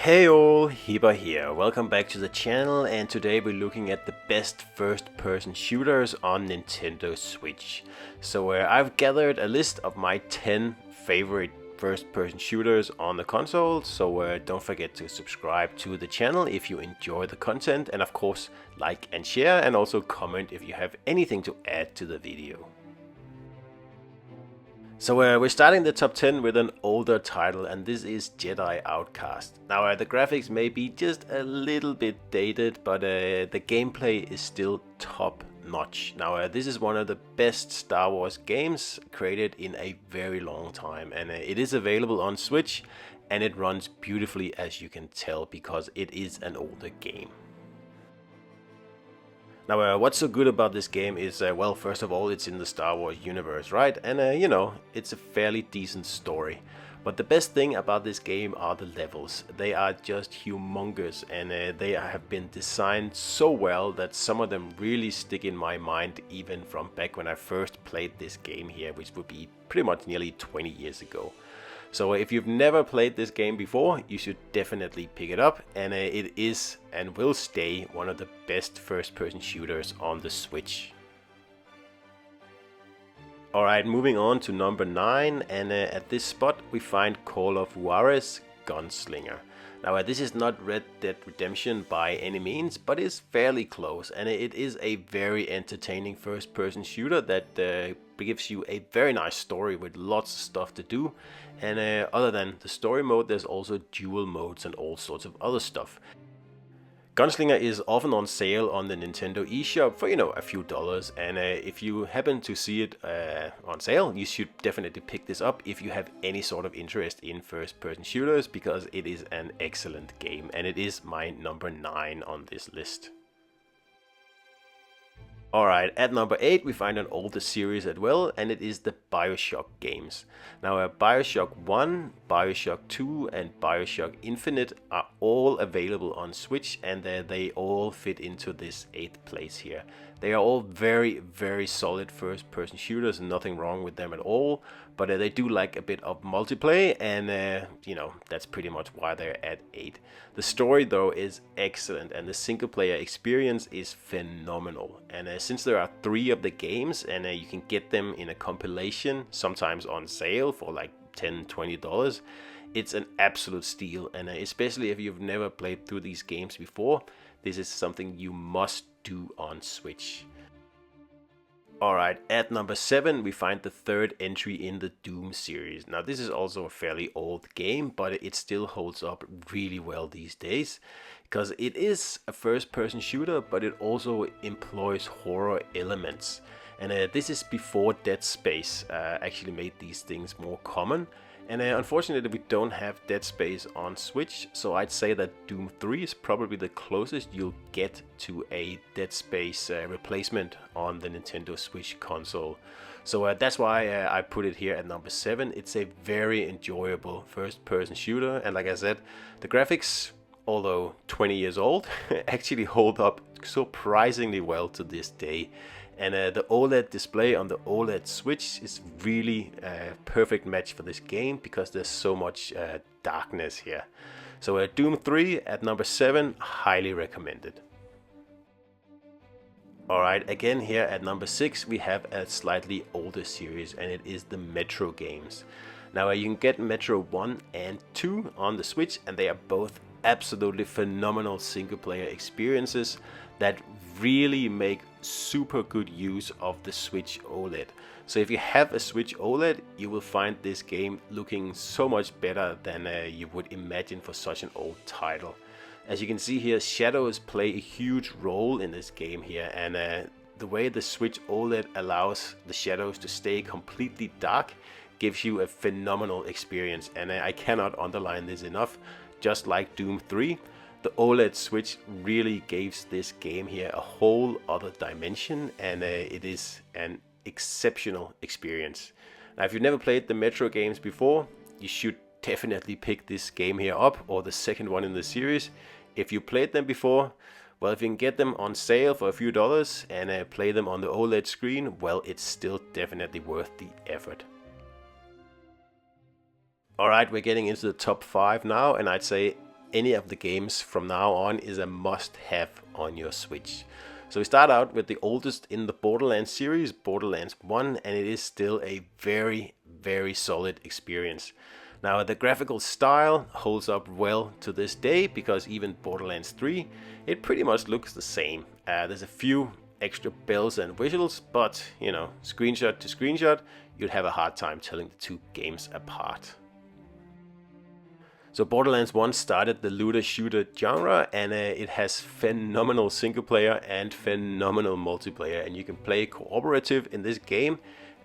Hey all, Hiba here. Welcome back to the channel, and today we're looking at the best first-person shooters on Nintendo Switch. So I've gathered a list of my 10 favorite first-person shooters on the console, so don't forget to subscribe to the channel if you enjoy the content, and of course like and share, and also comment if you have anything to add to the video. So we're starting the top 10 with an older title, and this is Jedi Outcast. Now the graphics may be just a little bit dated, but the gameplay is still top notch. Now this is one of the best Star Wars games created in a very long time, and it is available on Switch, and it runs beautifully, as you can tell, because it is an older game. Now, what's so good about this game is, well, first of all, it's in the Star Wars universe, right? And, you know, it's a fairly decent story. But the best thing about this game are the levels. They are just humongous, and they have been designed so well that some of them really stick in my mind, even from back when I first played this game here, which would be pretty much nearly 20 years ago. So if you've never played this game before, you should definitely pick it up, and it is and will stay one of the best first-person shooters on the Switch. Alright, moving on to number 9, and at this spot we find Call of Juarez Gunslinger. Now this is not Red Dead Redemption by any means, but it's fairly close, and it is a very entertaining first-person shooter that gives you a very nice story with lots of stuff to do. And other than the story mode, there's also dual modes and all sorts of other stuff. Gunslinger is often on sale on the Nintendo eShop for, you know, a few dollars, and if you happen to see it on sale, you should definitely pick this up if you have any sort of interest in first-person shooters, because it is an excellent game, and it is my number 9 on this list. Alright, at number 8 we find an older series as well, and it is the BioShock games. Now BioShock 1, BioShock 2 and BioShock Infinite are all available on Switch, and they all fit into this 8th place here. They are all very, very solid first-person shooters, nothing wrong with them at all, but they do like a bit of multiplayer, and you know, that's pretty much why they're at 8. The story though is excellent, and the single-player experience is phenomenal. And since there are 3 of the games, and you can get them in a compilation, sometimes on sale for like $10–20, it's an absolute steal. And especially if you've never played through these games before, this is something you must do on Switch. Alright, at number 7 we find the third entry in the Doom series. Now this is also a fairly old game, but it still holds up really well these days, because it is a first-person shooter, but it also employs horror elements. And this is before Dead Space actually made these things more common. And unfortunately we don't have Dead Space on Switch, so I'd say that Doom 3 is probably the closest you'll get to a Dead Space replacement on the Nintendo Switch console. So that's why I put it here at number 7. It's a very enjoyable first-person shooter, and like I said, the graphics, although 20 years old, actually hold up surprisingly well to this day. And the OLED display on the OLED Switch is really a perfect match for this game, because there's so much darkness here. So Doom 3 at number 7, highly recommended. Alright, again here at number 6 we have a slightly older series, and it is the Metro games. Now you can get Metro 1 and 2 on the Switch, and they are both absolutely phenomenal single-player experiences that really make super good use of the Switch OLED. So if you have a Switch OLED, you will find this game looking so much better than you would imagine for such an old title. As you can see here, shadows play a huge role in this game here, and the way the Switch OLED allows the shadows to stay completely dark gives you a phenomenal experience, and I cannot underline this enough. Just like Doom 3, the OLED Switch really gives this game here a whole other dimension, and it is an exceptional experience. Now if you've never played the Metro games before, you should definitely pick this game here up, or the second one in the series. If you played them before, well, if you can get them on sale for a few dollars and play them on the OLED screen, well, it's still definitely worth the effort. Alright, we're getting into the top 5 now, and I'd say any of the games from now on is a must-have on your Switch. So we start out with the oldest in the Borderlands series, Borderlands 1, and it is still a very, very solid experience. Now the graphical style holds up well to this day, because even Borderlands 3, it pretty much looks the same. There's a few extra bells and whistles, but you know, screenshot to screenshot, you'd have a hard time telling the two games apart. So Borderlands 1 started the looter shooter genre, and it has phenomenal single player and phenomenal multiplayer, and you can play cooperative in this game,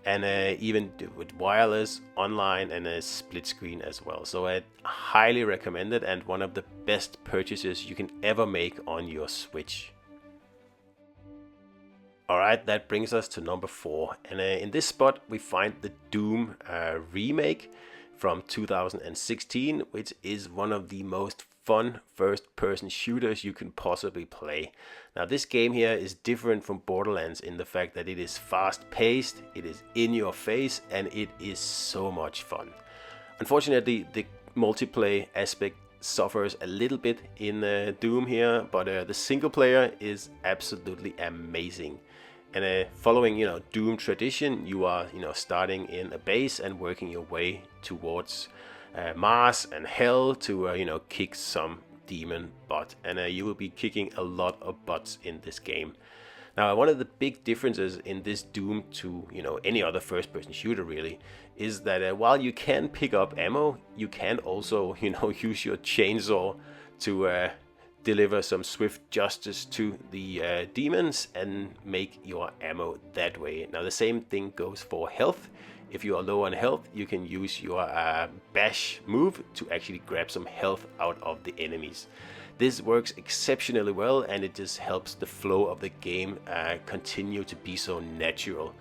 and even do with wireless, online, and a split screen as well. So I highly recommend it, and one of the best purchases you can ever make on your Switch. Alright, that brings us to number 4, and in this spot we find the Doom remake from 2016, which is one of the most fun first-person shooters you can possibly play. Now this game here is different from Borderlands in the fact that it is fast-paced, it is in your face, and it is so much fun. Unfortunately, the multiplayer aspect suffers a little bit in Doom here, but the single player is absolutely amazing. And following, Doom tradition, you are, starting in a base and working your way towards Mars and Hell to, kick some demon butt. And you will be kicking a lot of butts in this game. Now, one of the big differences in this Doom to, any other first-person shooter really, is that while you can pick up ammo, you can also, use your chainsaw to deliver some swift justice to the demons and make your ammo that way. Now the same thing goes for health. If you are low on health, you can use your bash move to actually grab some health out of the enemies. This works exceptionally well, and it just helps the flow of the game continue to be so natural.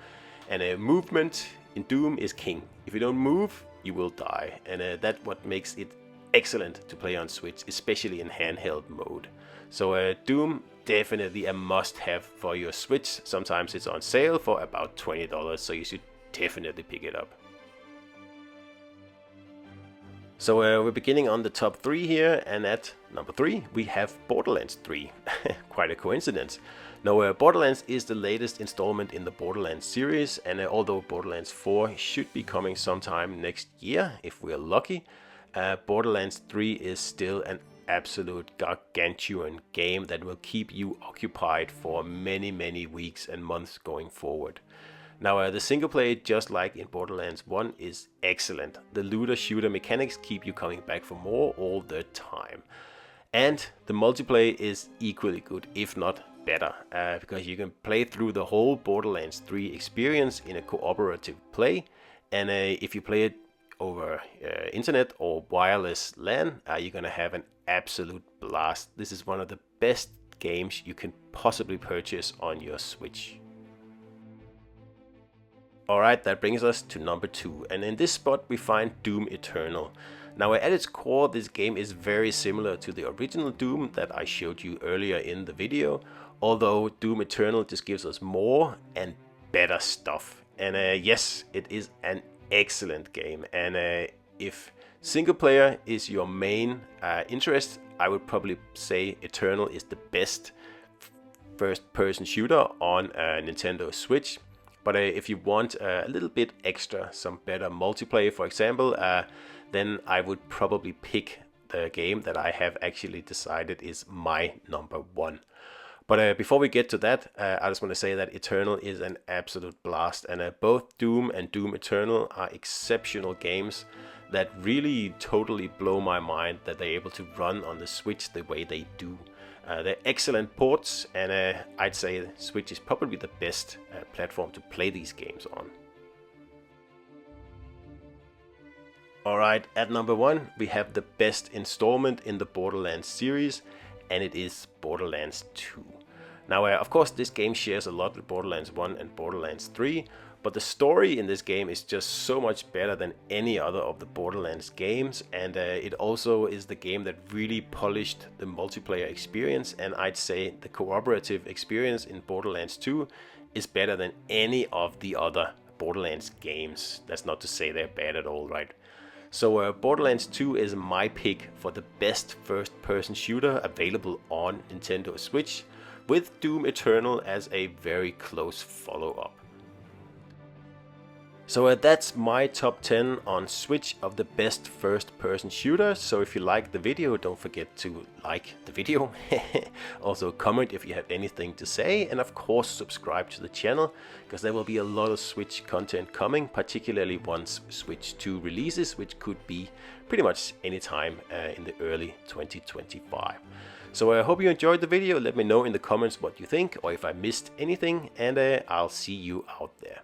And movement in Doom is king. If you don't move, you will die, and that's what makes it excellent to play on Switch, especially in handheld mode. So Doom, definitely a must-have for your Switch. Sometimes it's on sale for about $20, so you should definitely pick it up. So we're beginning on the top 3 here, and at number 3 we have Borderlands 3. Quite a coincidence. Now Borderlands is the latest installment in the Borderlands series, and although Borderlands 4 should be coming sometime next year if we're lucky, Borderlands 3 is still an absolute gargantuan game that will keep you occupied for many, many weeks and months going forward. Now the single player, just like in Borderlands 1, is excellent. The looter shooter mechanics keep you coming back for more all the time. And the multiplayer is equally good, if not better, because you can play through the whole Borderlands 3 experience in a cooperative play, and if you play it over internet or wireless LAN, you're gonna have an absolute blast. This is one of the best games you can possibly purchase on your Switch. Alright, that brings us to number 2, and in this spot we find Doom Eternal. Now at its core, this game is very similar to the original Doom that I showed you earlier in the video, although Doom Eternal just gives us more and better stuff. And yes, it is an excellent game, and if single player is your main interest, I would probably say Eternal is the best first-person shooter on Nintendo Switch. But if you want a little bit extra, some better multiplayer, for example, then I would probably pick the game that I have actually decided is my number 1. But before we get to that, I just want to say that Eternal is an absolute blast, and both Doom and Doom Eternal are exceptional games that really totally blow my mind that they're able to run on the Switch the way they do. They're excellent ports, and I'd say Switch is probably the best platform to play these games on. Alright, at number 1 we have the best installment in the Borderlands series, and it is Borderlands 2. Now of course this game shares a lot with Borderlands 1 and Borderlands 3, but the story in this game is just so much better than any other of the Borderlands games, and it also is the game that really polished the multiplayer experience, and I'd say the cooperative experience in Borderlands 2 is better than any of the other Borderlands games. That's not to say they're bad at all, right? So Borderlands 2 is my pick for the best first-person shooter available on Nintendo Switch, with Doom Eternal as a very close follow-up. So that's my top 10 on Switch of the best first-person shooters. So if you like the video, don't forget to like the video. Also comment if you have anything to say, and of course subscribe to the channel, because there will be a lot of Switch content coming, particularly once Switch 2 releases, which could be pretty much any time in the early 2025. So I hope you enjoyed the video. Let me know in the comments what you think, or if I missed anything, and I'll see you out there.